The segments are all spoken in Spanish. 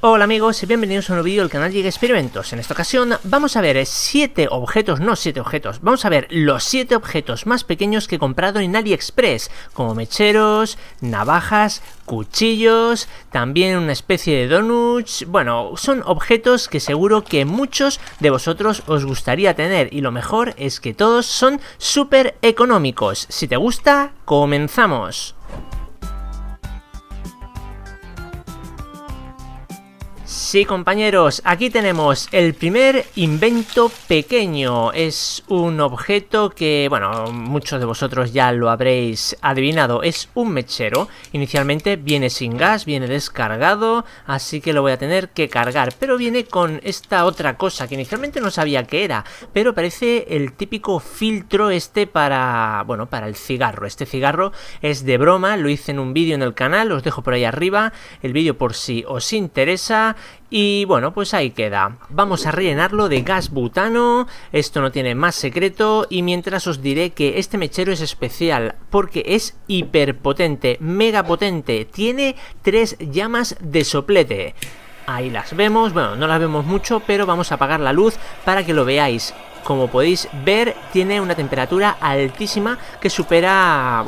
Hola amigos y bienvenidos a un nuevo vídeo del canal Giga Experimentos. En esta ocasión vamos a ver vamos a ver los 7 objetos más pequeños que he comprado en AliExpress, como mecheros, navajas, cuchillos, también una especie de donuts. Bueno, son objetos que seguro que muchos de vosotros os gustaría tener, y lo mejor es que todos son súper económicos. Si te gusta, comenzamos. Sí, compañeros, aquí tenemos el primer invento pequeño. Es un objeto que, bueno, muchos de vosotros ya lo habréis adivinado. Es un mechero. Inicialmente viene sin gas, viene descargado, así que lo voy a tener que cargar. Pero viene con esta otra cosa que inicialmente no sabía qué era, pero parece el típico filtro para, bueno, para el cigarro. Este cigarro es de broma, lo hice en un vídeo en el canal, os dejo por ahí arriba el vídeo por si os interesa. Y bueno, pues ahí queda. Vamos a rellenarlo de gas butano. Esto no tiene más secreto. Y mientras os diré que este mechero es especial porque es hiperpotente, mega potente. Tiene 3 llamas de soplete. Ahí las vemos, bueno, no las vemos mucho, pero vamos a apagar la luz para que lo veáis. Como podéis ver, tiene una temperatura altísima que supera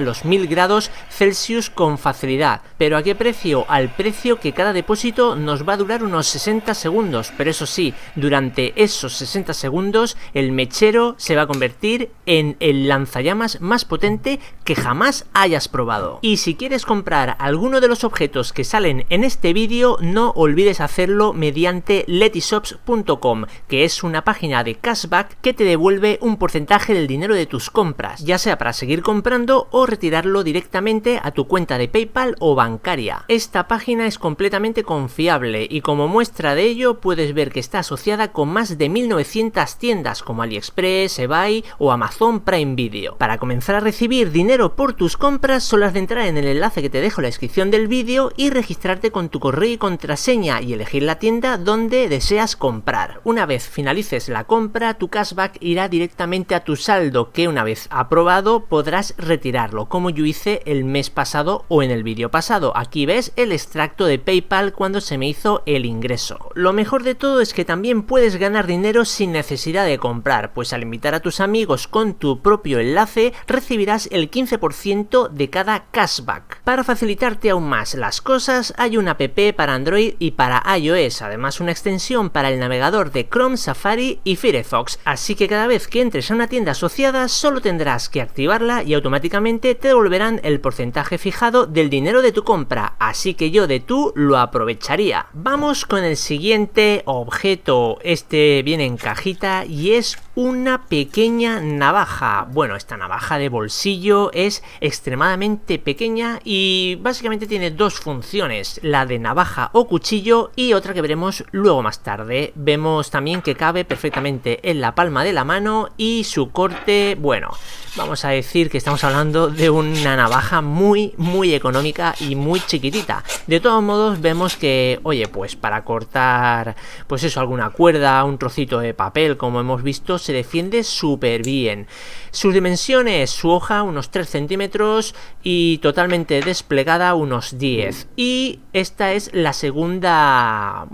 los 1000 grados Celsius con facilidad. ¿Pero a qué precio? Al precio que cada depósito nos va a durar unos 60 segundos. Pero eso sí, durante esos 60 segundos el mechero se va a convertir en el lanzallamas más potente que jamás hayas probado. Y si quieres comprar alguno de los objetos que salen en este vídeo, no olvides hacerlo mediante Letyshops.com, que es una página de cashback que te devuelve un porcentaje del dinero de tus compras, ya sea para seguir comprando o retirarlo directamente a tu cuenta de PayPal o bancaria. Esta página es completamente confiable y como muestra de ello puedes ver que está asociada con más de 1900 tiendas como AliExpress, eBay o Amazon Prime Video. Para comenzar a recibir dinero por tus compras, solo has de entrar en el enlace que te dejo en la descripción del vídeo y registrarte con tu correo y contraseña y elegir la tienda donde deseas comprar. Una vez finalices la compra, tu cashback irá directamente a tu saldo, que una vez aprobado podrás retirarlo, como yo hice el mes pasado o en el vídeo pasado. Aquí ves el extracto de PayPal cuando se me hizo el ingreso. Lo mejor de todo es que también puedes ganar dinero sin necesidad de comprar, pues al invitar a tus amigos con tu propio enlace recibirás el 15% de cada cashback. Para facilitarte aún más las cosas, hay una app para Android y para iOS, además una extensión para el navegador de Chrome, Safari y Firefox, así que cada vez que entres a una tienda asociada solo tendrás que activarla y automáticamente te devolverán el porcentaje fijado del dinero de tu compra, así que yo de tú lo aprovecharía. Vamos con el siguiente objeto. Este viene en cajita y es una pequeña navaja. Bueno, esta navaja de bolsillo es extremadamente pequeña y básicamente tiene dos funciones, la de navaja o cuchillo y otra que veremos luego más tarde. Vemos también que cabe perfectamente en la palma de la mano y su corte, bueno, vamos a decir que estamos hablando de una navaja muy económica y muy chiquitita. De todos modos vemos que, oye, pues para cortar, pues eso, alguna cuerda, un trocito de papel, como hemos visto, se defiende súper bien. Sus dimensiones, su hoja unos 3 centímetros y totalmente desplegada unos 10. Y esta es la segunda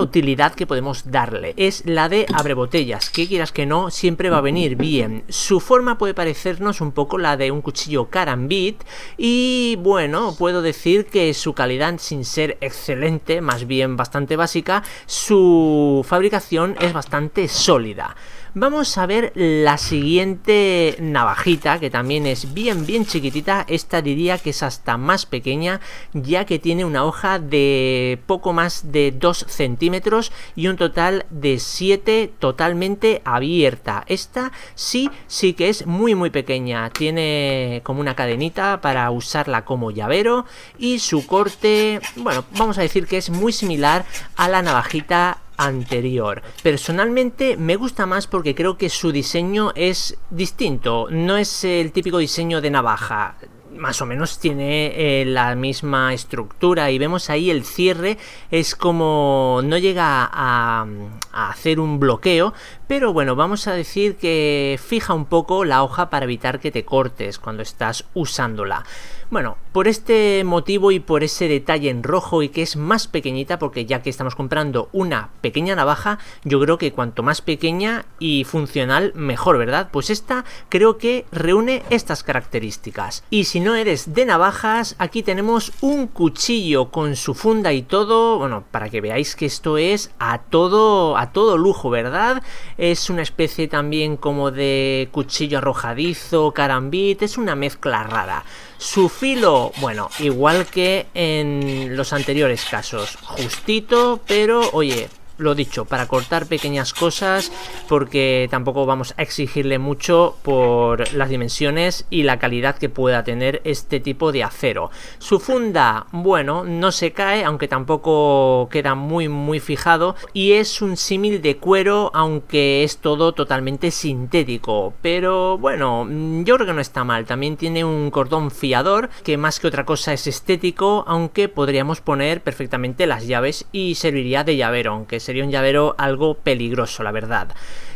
utilidad que podemos darle, es la de abrebotellas, que quieras que no, siempre va a venir bien. Su forma puede parecernos un poco la de un cuchillo Karambit y bueno, puedo decir que su calidad, sin ser excelente, más bien bastante básica, su fabricación es bastante sólida. Vamos a ver la siguiente navajita, que también es bien chiquitita. Esta diría que es hasta más pequeña, ya que tiene una hoja de poco más de 2 centímetros y un total de 7 totalmente abierta. Esta sí que es muy pequeña, tiene como una cadenita para usarla como llavero y su corte, bueno, vamos a decir que es muy similar a la navajita anterior. Personalmente me gusta más porque creo que su diseño es distinto, no es el típico diseño de navaja. más o menos tiene la misma estructura, y vemos ahí el cierre, es como no llega a hacer un bloqueo, pero bueno, vamos a decir que fija un poco la hoja para evitar que te cortes cuando estás usándola. Bueno, por este motivo y por ese detalle en rojo y que es más pequeñita, porque ya que estamos comprando una pequeña navaja, yo creo que cuanto más pequeña y funcional mejor, ¿verdad? Pues esta creo que reúne estas características. Y si no eres de navajas, aquí tenemos un cuchillo con su funda y todo, bueno, para que veáis que esto es a todo lujo, ¿verdad? Es una especie también como de cuchillo arrojadizo, carambit, es una mezcla rara. Su filo, bueno, igual que en los anteriores casos, justito, pero oye, lo dicho, para cortar pequeñas cosas, porque tampoco vamos a exigirle mucho por las dimensiones y la calidad que pueda tener este tipo de acero. Su funda, bueno, no se cae, aunque tampoco queda muy fijado, y es un símil de cuero, aunque es todo totalmente sintético, pero bueno, yo creo que no está mal. También tiene un cordón fiador, que más que otra cosa es estético, aunque podríamos poner perfectamente las llaves y serviría de llavero, aunque sería un llavero algo peligroso, la verdad.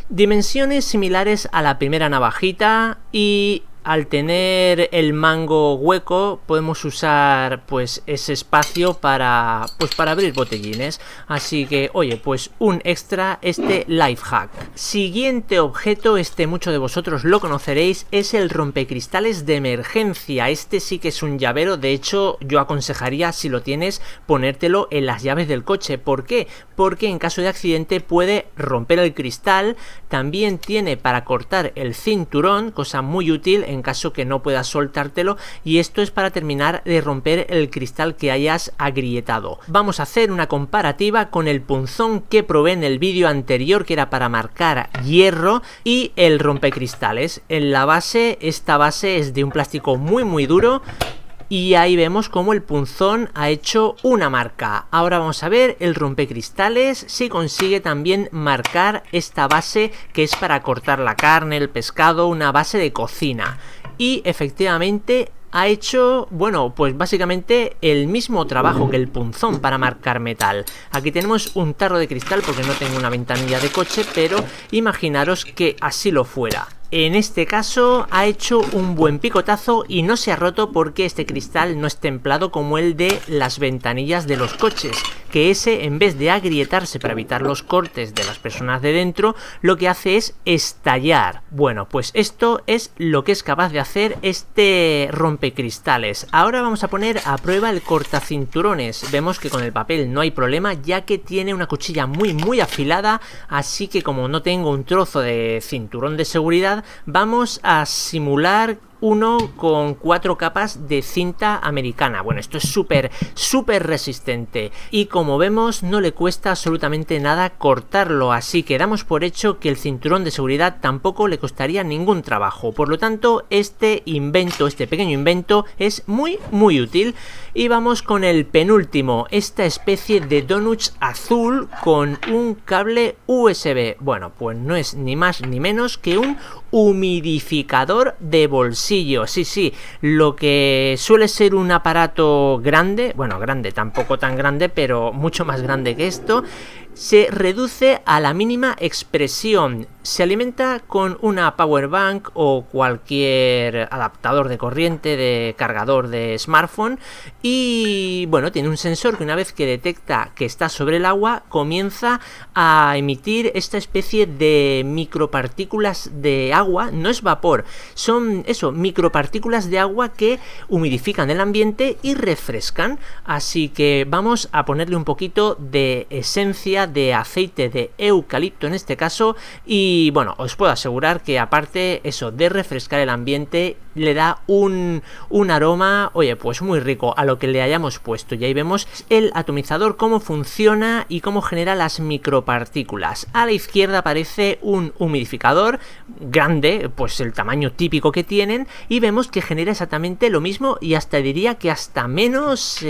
Dimensiones similares a la primera navajita, y al tener el mango hueco podemos usar pues ese espacio para abrir botellines. Así que oye, pues un extra este life hack. Siguiente objeto, este muchos de vosotros lo conoceréis, es el rompecristales de emergencia. Este sí que es un llavero, de hecho yo aconsejaría, si lo tienes, ponértelo en las llaves del coche. ¿Por qué? Porque en caso de accidente puede romper el cristal. También tiene para cortar el cinturón, cosa muy útil en caso que no puedas soltártelo, y esto es para terminar de romper el cristal que hayas agrietado. Vamos a hacer una comparativa con el punzón que probé en el vídeo anterior, que era para marcar hierro, y el rompecristales. En la base, esta base es de un plástico muy duro, y ahí vemos cómo el punzón ha hecho una marca. Ahora vamos a ver el rompecristales si consigue también marcar esta base, que es para cortar la carne, el pescado, una base de cocina. Y efectivamente ha hecho, bueno, pues básicamente el mismo trabajo que el punzón para marcar metal. Aquí tenemos un tarro de cristal porque no tengo una ventanilla de coche, pero imaginaros que así lo fuera. En este caso ha hecho un buen picotazo y no se ha roto, porque este cristal no es templado como el de las ventanillas de los coches, que ese, en vez de agrietarse para evitar los cortes de las personas de dentro, lo que hace es estallar. Bueno, pues esto es lo que es capaz de hacer este rompecristales. Ahora vamos a poner a prueba el cortacinturones. Vemos que con el papel no hay problema, ya que tiene una cuchilla muy afilada, así que como no tengo un trozo de cinturón de seguridad, vamos a simular uno con 4 capas de cinta americana. Bueno, esto es súper resistente, y como vemos no le cuesta absolutamente nada cortarlo, así que damos por hecho que el cinturón de seguridad tampoco le costaría ningún trabajo. Por lo tanto, este pequeño invento es muy útil. Y vamos con el penúltimo, esta especie de donuts azul con un cable USB. Bueno, pues no es ni más ni menos que un humidificador de bolsillo. Sí, lo que suele ser un aparato grande, bueno, grande, tampoco tan grande, pero mucho más grande que esto, se reduce a la mínima expresión. Se alimenta con una power bank o cualquier adaptador de corriente, de cargador de smartphone, y bueno, tiene un sensor que una vez que detecta que está sobre el agua, comienza a emitir esta especie de micropartículas de agua. No es vapor, son eso, micropartículas de agua que humidifican el ambiente y refrescan. Así que vamos a ponerle un poquito de esencia de aceite de eucalipto en este caso, y bueno, os puedo asegurar que aparte eso de refrescar el ambiente, le da un aroma, oye, pues muy rico a lo que le hayamos puesto. Y ahí vemos el atomizador, cómo funciona y cómo genera las micropartículas. A la izquierda aparece un humidificador grande, pues el tamaño típico que tienen, y vemos que genera exactamente lo mismo, y hasta diría que hasta menos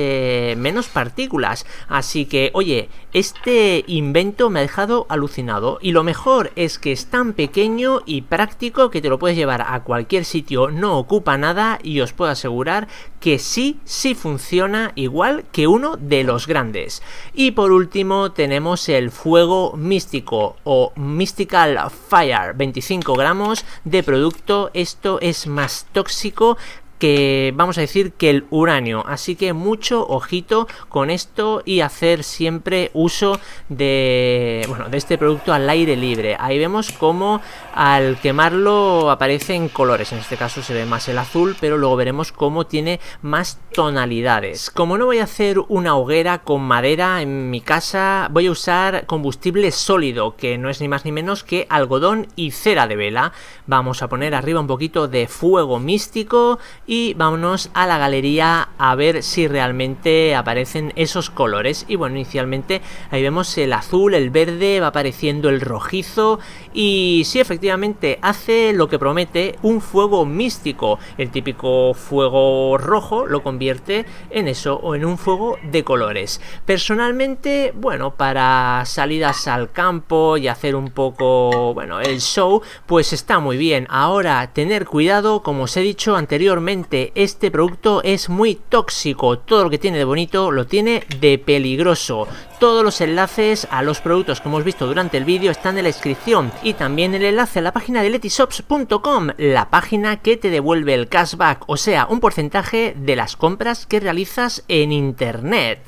partículas. Así que oye, este invento me ha dejado alucinado, y lo mejor es que es tan pequeño y práctico que te lo puedes llevar a cualquier sitio no no ocupa nada y os puedo asegurar que sí funciona igual que uno de los grandes. Y por último tenemos el fuego místico o Mystical Fire, 25 gramos de producto. Esto es más tóxico que, vamos a decir, que el uranio, así que mucho ojito con esto y hacer siempre uso de este producto al aire libre. Ahí vemos cómo al quemarlo aparecen colores, en este caso se ve más el azul, pero luego veremos cómo tiene más tonalidades. Como no voy a hacer una hoguera con madera en mi casa, voy a usar combustible sólido, que no es ni más ni menos que algodón y cera de vela. Vamos a poner arriba un poquito de fuego místico y vámonos a la galería a ver si realmente aparecen esos colores. Y bueno, inicialmente ahí vemos el azul, el verde, va apareciendo el rojizo y sí, efectivamente hace lo que promete, un fuego místico. El típico fuego rojo lo convierte en eso, o en un fuego de colores. Personalmente, bueno, para salidas al campo y hacer un poco, bueno, el show, pues está muy bien. Ahora, tener cuidado, como os he dicho anteriormente, este producto es muy tóxico. Todo lo que tiene de bonito lo tiene de peligroso. Todos los enlaces a los productos que hemos visto durante el vídeo están en la descripción, y también el enlace a la página de Letyshops.com, la página que te devuelve el cashback, o sea, un porcentaje de las compras que realizas en internet.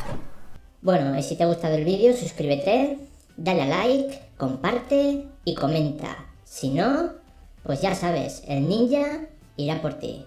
Bueno, y si te ha gustado el vídeo, suscríbete, dale a like, comparte y comenta. Si no, pues ya sabes, el ninja irá por ti.